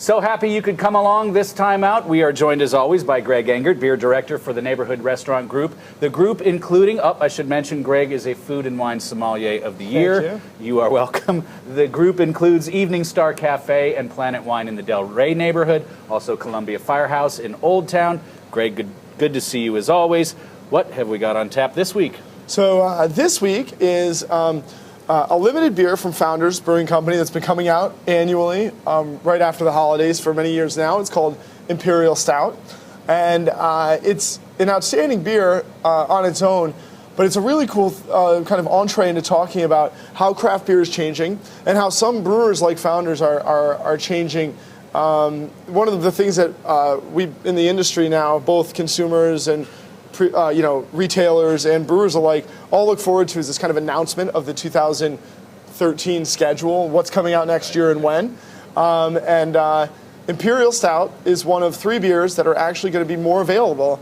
So happy you could come along this time out. We are joined as always by Greg Engert, beer director for the Neighborhood Restaurant Group. The group including, I should mention, Greg is a food and wine sommelier of the year. Thank you. You are welcome. The group includes Evening Star Cafe and Planet Wine in the Del Rey neighborhood, also Columbia Firehouse in Old Town. Greg, good to see you as always. What have we got on tap this week? So this week is a limited beer from Founders Brewing Company that's been coming out annually right after the holidays for many years now. It's called Imperial Stout. And it's an outstanding beer on its own, but it's a really cool kind of entree into talking about how craft beer is changing and how some brewers like Founders are changing. One of the things that we in the industry now, both consumers and retailers and brewers alike all look forward to is this kind of announcement of the 2013 schedule, what's coming out next year and when. Imperial Stout is one of 3 beers that are actually going to be more available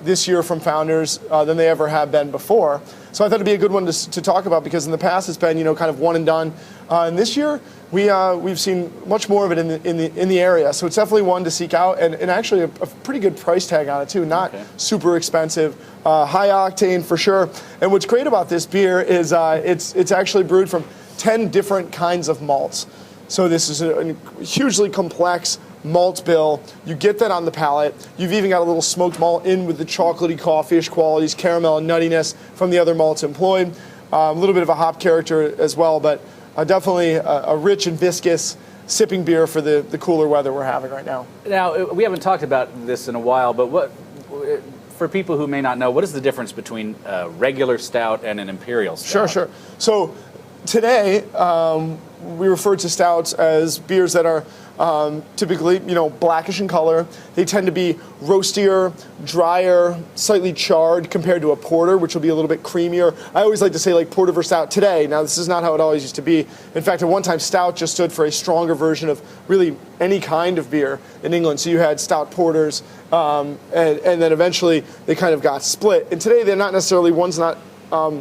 this year from Founders than they ever have been before. So I thought it'd be a good one to talk about because in the past it's been kind of one and done. And this year we've seen much more of it in the area. So it's definitely one to seek out and actually a pretty good price tag on it too. Not super expensive, high octane for sure. And what's great about this beer is it's actually brewed from 10 different kinds of malts. So this is a hugely complex malt bill. You get that on the palate. You've even got a little smoked malt in with the chocolatey coffee-ish qualities, caramel and nuttiness from the other malts employed. A little bit of a hop character as well, but definitely a rich and viscous sipping beer for the cooler weather we're having right now. Now, we haven't talked about this in a while, but for people who may not know, what is the difference between a regular stout and an imperial stout? Sure. So today, we refer to stouts as beers that are typically, blackish in color. They tend to be roastier, drier, slightly charred compared to a porter, which will be a little bit creamier. I always like to say like porter versus stout today. Now, this is not how it always used to be. In fact, at one time, stout just stood for a stronger version of really any kind of beer in England. So you had stout porters, and then eventually they kind of got split. And today, they're not necessarily, one's not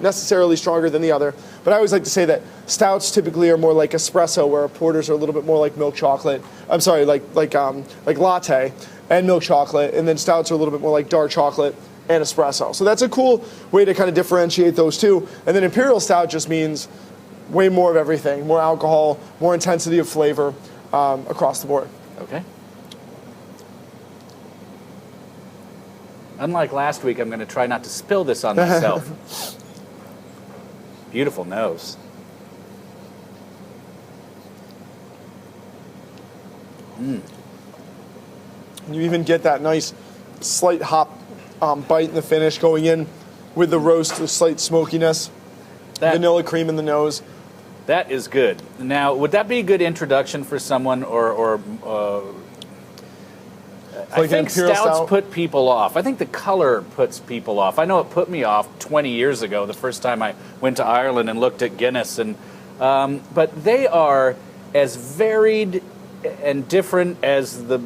necessarily stronger than the other. But I always like to say that stouts typically are more like espresso, where porters are a little bit more like milk chocolate. I'm sorry, like latte and milk chocolate, and then stouts are a little bit more like dark chocolate and espresso. So that's a cool way to kind of differentiate those two. And then imperial stout just means way more of everything, more alcohol, more intensity of flavor across the board. Okay. Unlike last week, I'm going to try not to spill this on myself. Beautiful nose. You even get that nice slight hop bite in the finish going in with the roast, the slight smokiness, vanilla cream in the nose. That is good. Now, would that be a good introduction for someone I think stouts put people off. I think the color puts people off. I know it put me off 20 years ago, the first time I went to Ireland and looked at Guinness. But they are as varied and different as the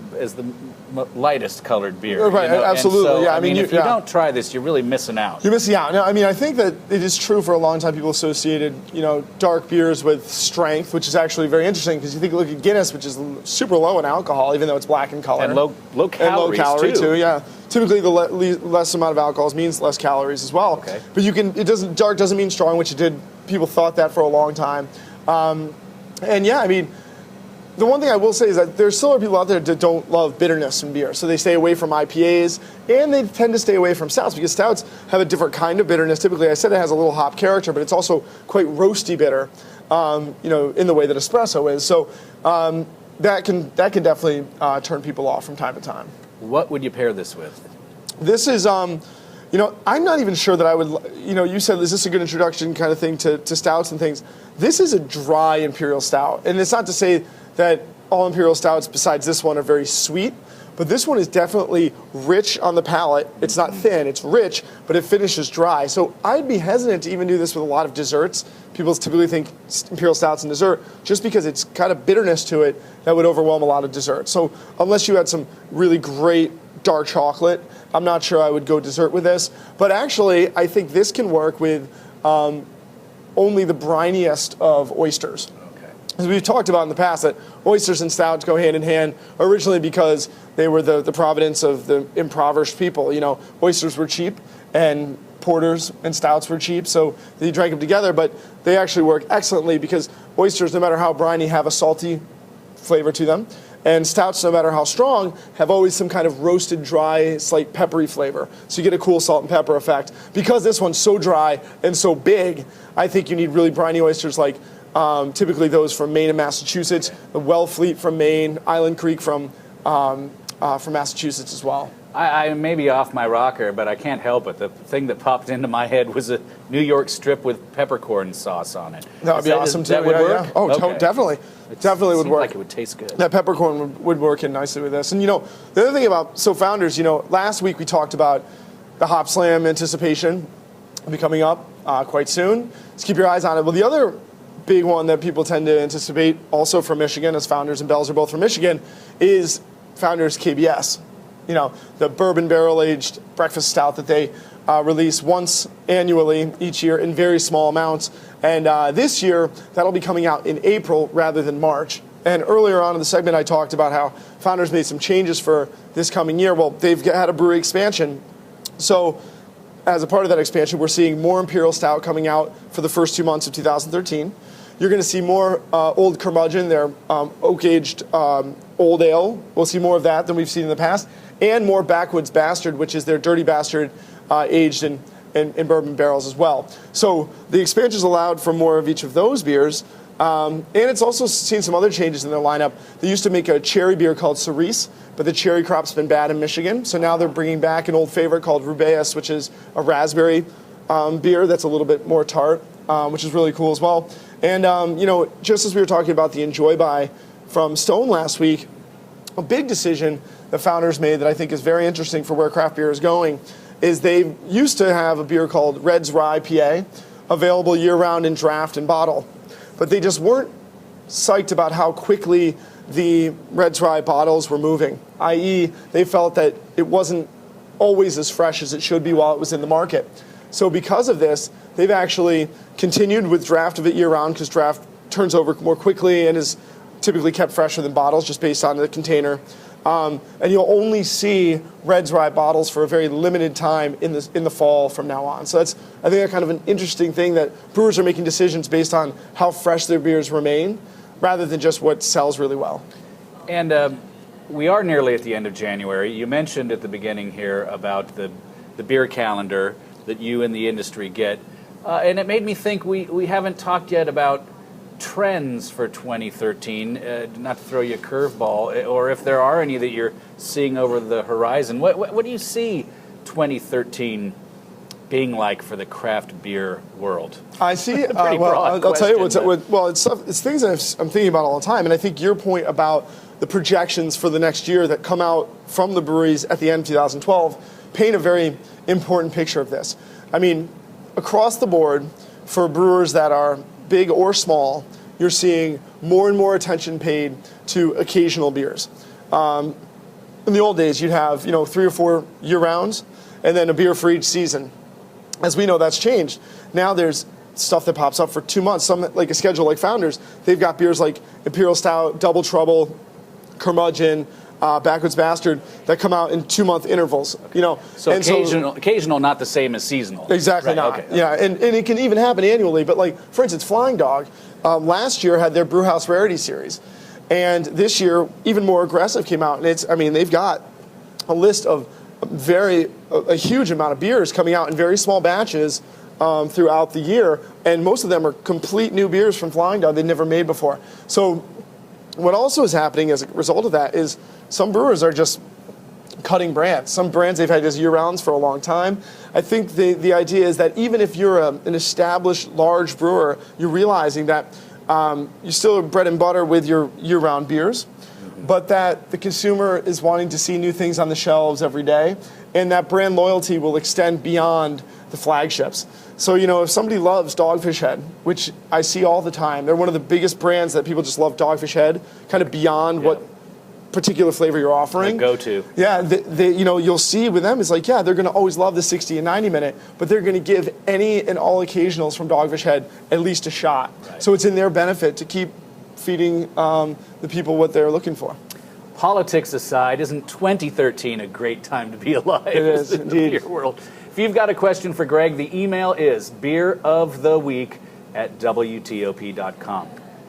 lightest colored beer. Right, absolutely. So, yeah, if you don't try this, you're really missing out. You're missing out. Now, I think that it is true for a long time people associated, dark beers with strength, which is actually very interesting because you look at Guinness, which is super low in alcohol, even though it's black in color. And low calories, and low calorie too, yeah. Typically, the less amount of alcohol means less calories as well. Okay. But dark doesn't mean strong, which it did. People thought that for a long time. The one thing I will say is that there still are people out there that don't love bitterness in beer. So they stay away from IPAs, and they tend to stay away from stouts because stouts have a different kind of bitterness. Typically, I said it has a little hop character, but it's also quite roasty bitter, in the way that espresso is. So that can definitely turn people off from time to time. What would you pair this with? This is, I'm not even sure that I would, you said, is this a good introduction kind of thing to stouts and things? This is a dry imperial stout. And it's not to say that all imperial stouts besides this one are very sweet, but this one is definitely rich on the palate. It's not thin, it's rich, but it finishes dry. So I'd be hesitant to even do this with a lot of desserts. People typically think imperial stout's in dessert just because it's got a bitterness to it that would overwhelm a lot of desserts. So unless you had some really great dark chocolate, I'm not sure I would go dessert with this. But actually, I think this can work with only the briniest of oysters. as we've talked about in the past, that oysters and stouts go hand in hand, originally because they were the providence of the impoverished people. Oysters were cheap, and porters and stouts were cheap, so they drank them together, but they actually work excellently because oysters, no matter how briny, have a salty flavor to them. And stouts, no matter how strong, have always some kind of roasted, dry, slight peppery flavor. So you get a cool salt and pepper effect. Because this one's so dry and so big, I think you need really briny oysters like typically those from Maine and Massachusetts, the Wellfleet from Maine, Island Creek from Massachusetts as well. I may be off my rocker, but I can't help it. The thing that popped into my head was a New York strip with peppercorn sauce on it. That would be awesome too. That would work? Yeah. Oh, okay. Definitely. Definitely would work. Like it would taste good. That peppercorn would work in nicely with this. And the other thing about Founders, last week we talked about the Hop Slam anticipation will be coming up quite soon. Just keep your eyes on it. Well, the other big one that people tend to anticipate, also from Michigan, as Founders and Bell's are both from Michigan, is Founders KBS. The bourbon barrel-aged breakfast stout that they release once annually each year in very small amounts. And this year, that'll be coming out in April rather than March. And earlier on in the segment, I talked about how Founders made some changes for this coming year. Well, they've had a brewery expansion. So as a part of that expansion, we're seeing more Imperial Stout coming out for the first 2 months of 2013. You're going to see more Old Curmudgeon, their oak-aged old ale. We'll see more of that than we've seen in the past. And more Backwoods Bastard, which is their Dirty Bastard aged in bourbon barrels as well. So the expansion's allowed for more of each of those beers. And it's also seen some other changes in their lineup. They used to make a cherry beer called Cerise, but the cherry crop's been bad in Michigan. So now they're bringing back an old favorite called Rubaeus, which is a raspberry beer that's a little bit more tart, which is really cool as well. And, just as we were talking about the Enjoy By from Stone last week, a big decision the Founders made that I think is very interesting for where craft beer is going is they used to have a beer called Red's Rye PA, available year-round in draft and bottle. But they just weren't psyched about how quickly the Red's Rye bottles were moving, i.e. they felt that it wasn't always as fresh as it should be while it was in the market. So because of this, they've actually continued with draft of it year-round because draft turns over more quickly and is typically kept fresher than bottles just based on the container. And you'll only see Red's Rye bottles for a very limited time in the fall from now on. So I think that's kind of an interesting thing that brewers are making decisions based on how fresh their beers remain rather than just what sells really well. And we are nearly at the end of January. You mentioned at the beginning here about the beer calendar that you in the industry get. And it made me think we haven't talked yet about trends for 2013, not to throw you a curveball, or if there are any that you're seeing over the horizon. What do you see 2013 being like for the craft beer world? I see. I'll tell you it's things that I'm thinking about all the time, and I think your point about the projections for the next year that come out from the breweries at the end of 2012 paint a very important picture of this. I mean, across the board, for brewers that are big or small, you're seeing more and more attention paid to occasional beers. In the old days, you'd have 3 or 4 year-rounds, and then a beer for each season. As we know, that's changed. Now there's stuff that pops up for 2 months. Some like a schedule like Founders, they've got beers like Imperial Stout, Double Trouble, Curmudgeon, Backwoods Bastard that come out in 2-month intervals. So occasional, not the same as seasonal. Exactly, right, not. Okay. Yeah, and it can even happen annually. But like, for instance, Flying Dog last year had their Brewhouse Rarity Series, and this year even more aggressive came out. And they've got a list of a huge amount of beers coming out in very small batches throughout the year, and most of them are complete new beers from Flying Dog they'd never made before. So what also is happening as a result of that is some brewers are just cutting brands. Some brands they've had as year-rounds for a long time. I think the idea is that even if you're an established large brewer, you're realizing that you're still bread and butter with your year-round beers, but that the consumer is wanting to see new things on the shelves every day, and that brand loyalty will extend beyond the flagships. So, if somebody loves Dogfish Head, which I see all the time, they're one of the biggest brands that people just love Dogfish Head, kind of beyond what particular flavor you're offering. Go-to. Yeah, you'll see with them, it's like, they're going to always love the 60 and 90 minute, but they're going to give any and all occasionals from Dogfish Head at least a shot. Right. So it's in their benefit to keep feeding the people what they're looking for. Politics aside, isn't 2013 a great time to be alive? It is, in indeed. The beer world. If you've got a question for Greg, the email is beeroftheweek@wtop.com.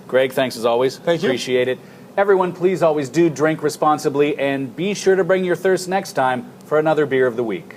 Greg, thanks as always. Thank you. Appreciate it. Everyone, please always do drink responsibly, and be sure to bring your thirst next time for another Beer of the Week.